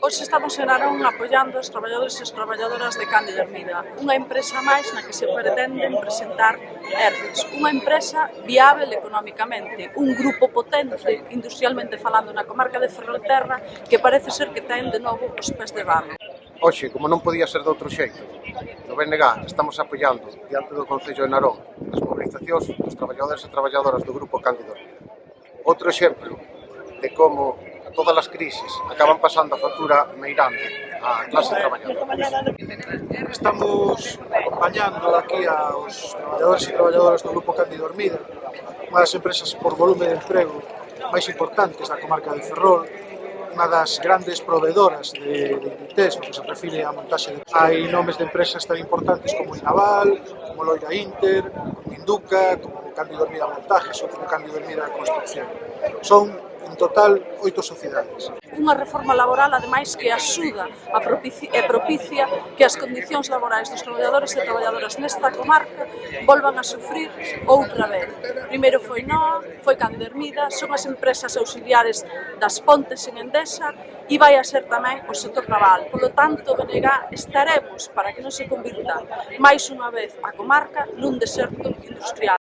Hoxe estamos en Narón apoiando os traballadores e as traballadoras de Cándido Hermida, unha empresa máis na que se pretenden presentar ERTEs, unha empresa viável económicamente, un grupo potente industrialmente falando na comarca de Ferrolterra que parece ser que ten de novo os pés de barro. Hoxe, como non podía ser de outro xeito, no BNG estamos apoiando diante do Concello de Narón as mobilizacións dos traballadores e traballadoras do Grupo Cándido Hermida. Outro exemplo de como todas as crisis acaban pasando a factura meirande á clase traballadora. Estamos acompañando aquí aos traballadores e traballadoras do Grupo Cándido Hermida, unha das empresas por volume de emprego máis importantes da comarca de Ferrol, unha das grandes proveedoras de inditex no que se refire á montaxe de... Hai nomes de empresas tan importantes como Inaval, como Loira Inter, como Induca, como Cándido Hermida Montajes ou como Cándido Hermida Construcción. Son, en total, 8 sociedades. Unha reforma laboral, ademais, que axuda e propicia que as condicións laborais dos traballadores e traballadoras nesta comarca volvan a sufrir outra vez. Primeiro foi NOA, foi Cándido Hermida, son as empresas auxiliares das Pontes en Endesa e vai a ser tamén o sector naval. Polo tanto, BNG estaremos para que non se convirta máis unha vez a comarca nun deserto industrial.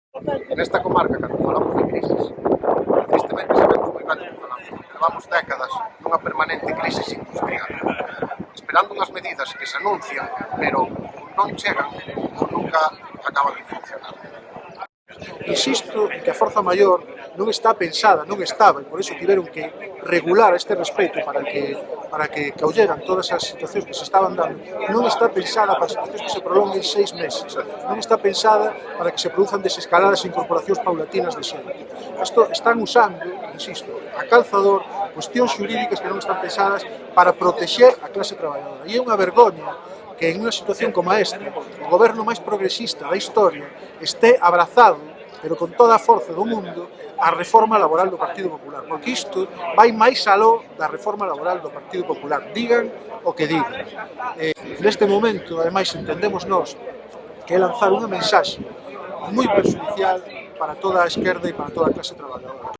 Nesta comarca, cando falamos de crisis, tristemente sabemos moi ben o que falamos, porque levamos décadas nunha permanente crisis industrial, esperando unhas medidas que se anuncian, pero non chegan ou nunca acaban de funcionar. Insisto en que a forza maior non está pensada, non estaba, e por iso tiveron que regular este respecto para que caulleran todas as situacións que se estaban dando. Non está pensada para situacións que se prolonguen 6 meses, non está pensada para que se produzan desescaladas e incorporacións paulatinas de xente. Isto están usando, insisto, a calzador cuestións xurídicas que non están pensadas para protexer a clase traballadora. E é unha vergoña que en unha situación como esta, o goberno máis progresista da historia este abrazado, pero con toda a forza do mundo, a reforma laboral do Partido Popular, porque isto vai máis aló da reforma laboral do Partido Popular, digan o que digan. Neste momento, ademais, entendemos nós que é lanzar unha mensaxe moi perxudicial para toda a esquerda e para toda a clase traballadora.